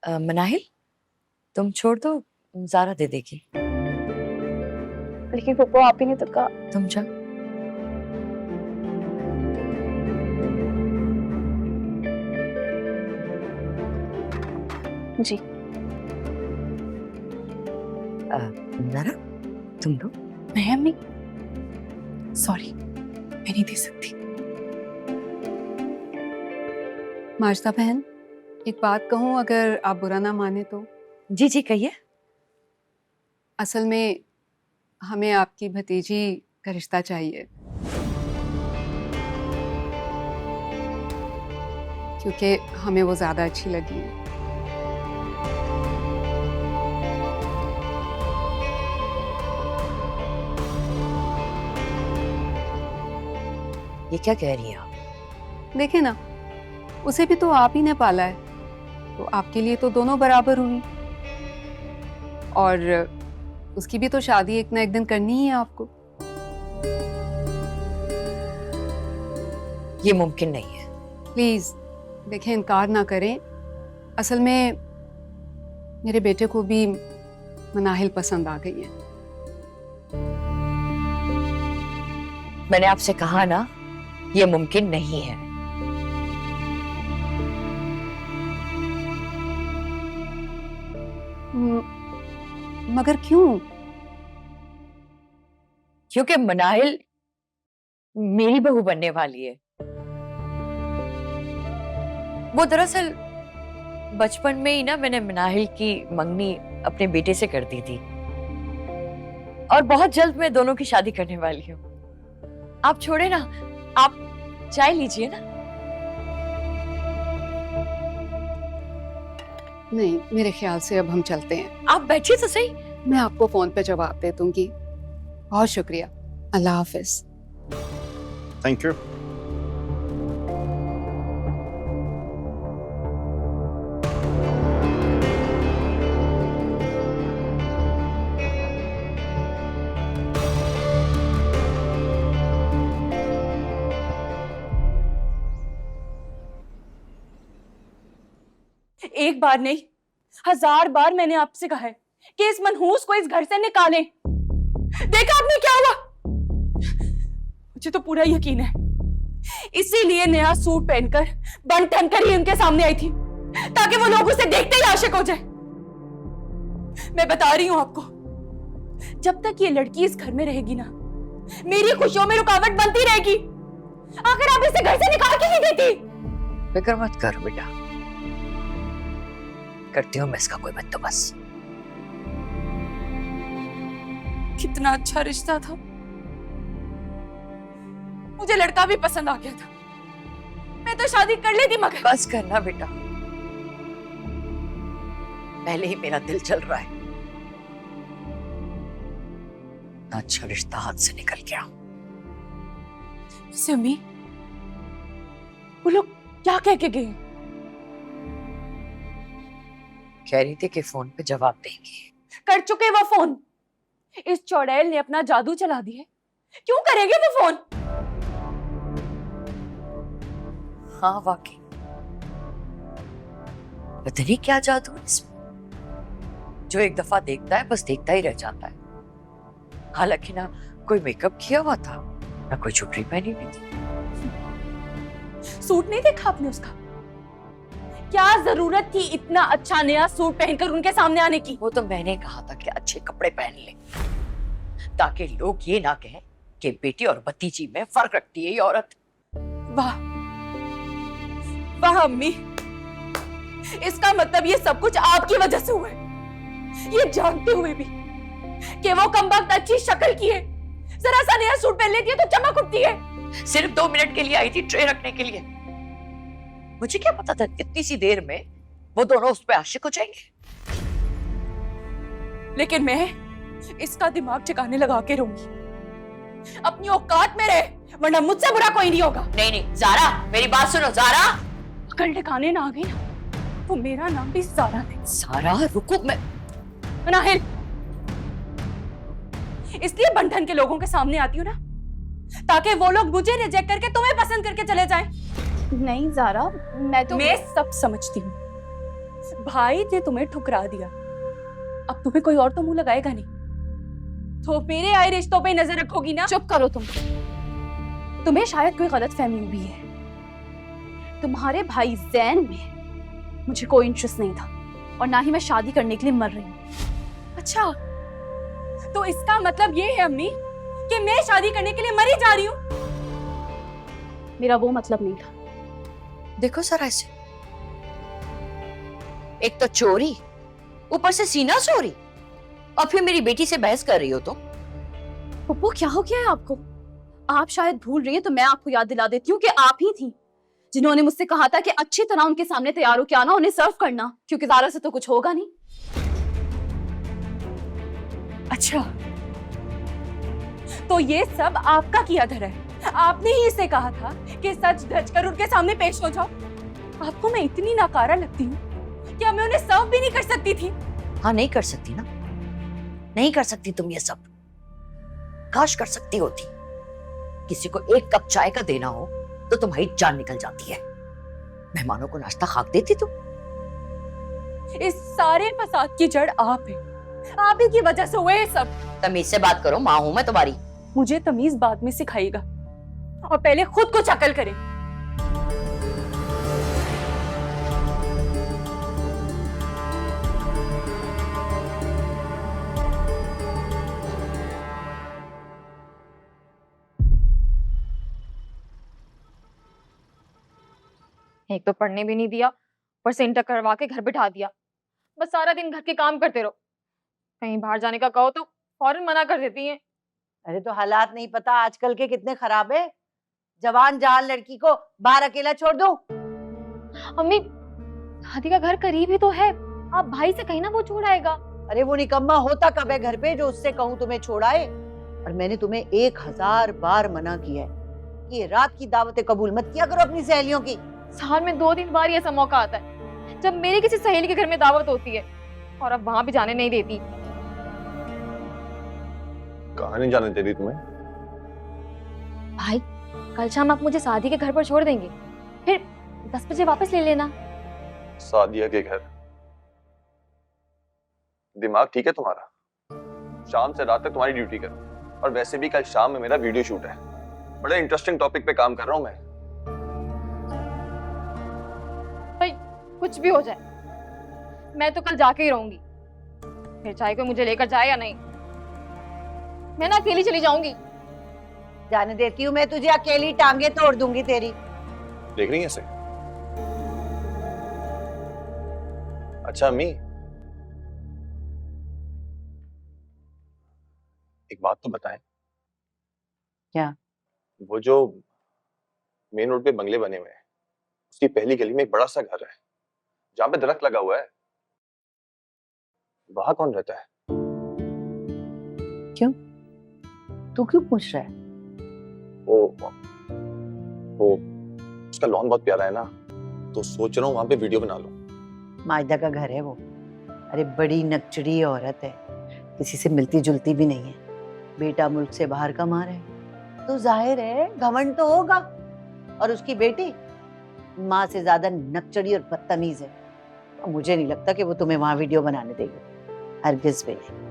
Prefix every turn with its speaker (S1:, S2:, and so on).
S1: मनाहिल, तुम छोड़ दो, ज़ारा दे देगी।
S2: लेकिन पप्पू आप ही ने तो कहा।
S1: तुम जा।
S2: जी।
S1: ज़ारा, तुम लो।
S2: नहीं अम्मी, सॉरी, मैं नहीं दे सकती।
S3: मार्जिदा बहन, एक बात कहूँ अगर आप बुरा ना माने तो?
S1: जी जी कहिए।
S3: असल में हमें आपकी भतीजी का रिश्ता चाहिए, क्योंकि हमें वो ज्यादा अच्छी लगी है।
S1: ये क्या कह रही हैं आप?
S3: देखे ना, उसे भी तो आप ही ने पाला है, तो आपके लिए तो दोनों बराबर हुई। और उसकी भी तो शादी एक ना एक दिन करनी ही है आपको।
S1: ये मुमकिन नहीं है।
S3: प्लीज देखें, इनकार ना करें। असल में मेरे बेटे को भी मनाहिल पसंद आ गई है।
S1: मैंने आपसे कहा ना, ये मुमकिन नहीं है।
S3: मगर क्यों?
S1: क्योंकि मनाहिल मेरी बहू बनने वाली है। वो दरअसल बचपन में ही ना मैंने मनाहिल की मंगनी अपने बेटे से कर दी थी, और बहुत जल्द मैं दोनों की शादी करने वाली हूँ। आप छोड़े ना, आप चाय लीजिए ना।
S3: नहीं, मेरे ख्याल से अब हम चलते हैं।
S1: आप बैठिए तो सही।
S3: मैं आपको फोन पे जवाब दे दूंगी। बहुत शुक्रिया, अल्लाह हाफिज।
S4: Thank you.
S2: एक बार नहीं, 1000 बार मैंने आपसे कहा है कि इस मनहूस को इस घर से निकालें। देखा आपने क्या हुआ? मुझे तो पूरा यकीन है, इसीलिए नया सूट पहनकर बन ठन कर ही उनके सामने आई थी, ताकि वो लोग उसे देखते ही आशिक हो जाए। मैं बता रही हूं आपको, जब तक ये लड़की इस घर में रहेगी ना, मेरी खुशियों में रुकावट बनती रहेगी। आखिर आप इसे घर से निकाल के नहीं देती?
S1: फिक्र मत कर बेटा, करती हूँ मैं इसका कोई बंदोबस्त।
S2: कितना अच्छा रिश्ता था, मुझे लड़का भी पसंद आ गया था, मैं तो शादी कर लेती। मगर
S1: बस करना बेटा, पहले ही मेरा दिल चल रहा है। ना अच्छा रिश्ता हाथ से निकल गया।
S2: सिमी, वो लोग क्या कह के गए?
S1: कह रही थी कि फोन पे जवाब देंगे।
S2: कर चुके वो फोन। इस चौड़ैल ने अपना जादू चला दिया, क्यों करेंगे वो फोन?
S1: हाँ वाकई, पता नहीं क्या जादू है इसमें, जो एक दफा देखता है बस देखता ही रह जाता है। हालांकि ना कोई मेकअप किया हुआ था, ना कोई चुटरी पहनी हुई थी।
S2: सूट नहीं देखा आपने उसका? क्या जरूरत थी इतना अच्छा नया सूट पहनकर उनके सामने आने की?
S1: वो तो मैंने कहा था कि अच्छे कपड़े पहन ले, ताकि लोग ये ना कहें कि बेटी और भतीजी में फर्क रखती है ये औरत।
S2: वाह वाह अम्मी, इसका मतलब ये सब कुछ आपकी वजह से हुआ है, ये जानते हुए भी कि वो कमबख्त अच्छी शक्ल की है, जरा सा नया सूट पहन लेती है तो चमक उठती है।
S1: सिर्फ 2 मिनट के लिए आई थी ट्रे रखने के लिए। मुझे क्या पता था इतनी सी देर में वो दोनों उस पे आशिक हो जाएंगे।
S2: लेकिन मैं इसका दिमाग ठिकाने लगा के रहूंगी, अपनी औकात में रहे, वरना मुझसे बुरा कोई नहीं होगा।
S1: नहीं नहीं ज़ारा, मेरी बात सुनो ज़ारा।
S2: अकल ठिकाने ना आ गई ना, तो मेरा नाम भी ज़ारा नहीं।
S1: ज़ारा रुको, मैं
S2: मनाहिल, इसलिए बंधन के लोगों के सामने आती हूँ ना, ताकि वो लोग मुझे रिजेक्ट करके तुम्हें पसंद करके चले जाएं। नहीं ज़ारा, मैं सब समझती हूँ, भाई ने तुम्हें ठुकरा दिया, अब तुम्हें कोई और तो मुंह लगाएगा नहीं, तो मेरे आए रिश्तों पे नजर रखोगी ना?
S5: चुप करो तुम।
S2: तुम्हें शायद कोई गलत फहमी हुई है। तुम्हारे भाई जैन में मुझे कोई इंटरेस्ट नहीं था, और ना ही मैं शादी करने के लिए मर रही हूँ। अच्छा, तो इसका मतलब ये है अम्मी कि मैं शादी करने के लिए मरी जा रही हूँ? मेरा वो मतलब नहीं था।
S1: देखो सर, ऐसे एक तो चोरी, ऊपर से सीना चोरी, और फिर मेरी बेटी से बहस कर रही हो तुम।
S2: पप्पू, क्या हो गया है आपको? आप शायद भूल रही हैं, तो मैं आपको याद दिला देती हूँ कि आप ही थी जिन्होंने मुझसे कहा था कि अच्छी तरह उनके सामने तैयार हो के आना, उन्हें सर्व करना, क्योंकि ज़ारा से तो कुछ होगा नहीं। अच्छा, तो ये सब आपका किया धरा है। आपने ही इसे कहा था कि सच धज कर उनके सामने पेश हो जाओ। आपको मैं इतनी नाकारा लगती हूँ कि मैं उन्हें सर्व भी नहीं कर सकती थी?
S1: हाँ, नहीं कर सकती ना, नहीं कर सकती तुम ये सब। काश कर सकती होती। किसी को एक कप चाय का देना हो तो तुम्हारी जान निकल जाती है। मेहमानों को नाश्ता खाक देती तुम।
S2: इस सारे फसाद की जड़ आप है, आप ही की वजह से हुए ये सब।
S1: तमीज से बात करो, माँ हूं मैं तुम्हारी।
S2: मुझे तमीज बाद में सिखाइएगा, और पहले खुद को अकल करें।
S5: एक तो पढ़ने भी नहीं दिया, पर से इंटर करवा के घर बिठा दिया। बस सारा दिन घर के काम करते रहो। कहीं बाहर जाने का कहो तो फौरन मना कर देती हैं।
S6: अरे तो हालात नहीं पता आजकल के कितने खराब है। जवान जहान लड़की को बाहर अकेला छोड़ दूं?
S5: अम्मी, दादी का घर करीब ही तो है, आप भाई से कहीं ना वो छोड़ आएगा।
S6: अरे वो निकम्मा होता कब है घर पे जो उससे कहूँ तुम्हें छोड़ाए? और मैंने तुम्हें 1000 बार मना किया है कि ये रात की दावतें कबूल मत किया करो अपनी सहेलियों की।
S5: साल में 2-3 बार ऐसा मौका आता है जब मेरी किसी सहेली के घर में दावत होती है, और अब वहां भी जाने नहीं देती।
S4: कहाँ नहीं जाने दे रही तुम्हें?
S5: भाई, कल शाम आप मुझे शादी के घर पर छोड़ देंगे, फिर 10 बजे वापस ले लेना।
S4: सादिया के घर? दिमाग ठीक है तुम्हारा? शाम से रात तक तुम्हारी ड्यूटी करो, और वैसे भी कल शाम में मेरा वीडियो शूट है। बड़े इंटरेस्टिंग टॉपिक पे काम कर रहा हूँ मैं।
S5: भाई, कुछ भी हो जाए, मैं तो कल जाके ही रहूंगी, फिर चाहे कोई मुझे लेकर जाए या नहीं। मैं ना अकेली चली जाऊंगी।
S6: जाने देती हूँ मैं तुझे अकेली, टांगे तोड़ दूंगी तेरी।
S4: देख रही है इसे? अच्छा अम्मी, एक बात तो बताएं।
S6: क्या?
S4: वो जो मेन रोड पे बंगले बने हुए हैं, उसकी पहली गली में एक बड़ा सा घर है जहां पे दरख्त लगा हुआ है, वहां कौन रहता है?
S6: क्यों? तू क्यों पूछ रहा है?
S4: वो उसका लॉन बहुत प्यारा है ना, तो सोच रहा हूँ वहां पे वीडियो बना लूं।
S6: मायदा का घर है वो। अरे बड़ी नकचड़ी औरत है, किसी से मिलती जुलती भी नहीं है, बेटा मुल्क से बाहर का मार है, तो जाहिर है घमंड तो होगा। और उसकी बेटी माँ से ज्यादा नकचड़ी और बदतमीज है। और मुझे नहीं लगता कि वो तुम्हें वहां वीडियो बनाने देगी, हरगिज़ भी नहीं।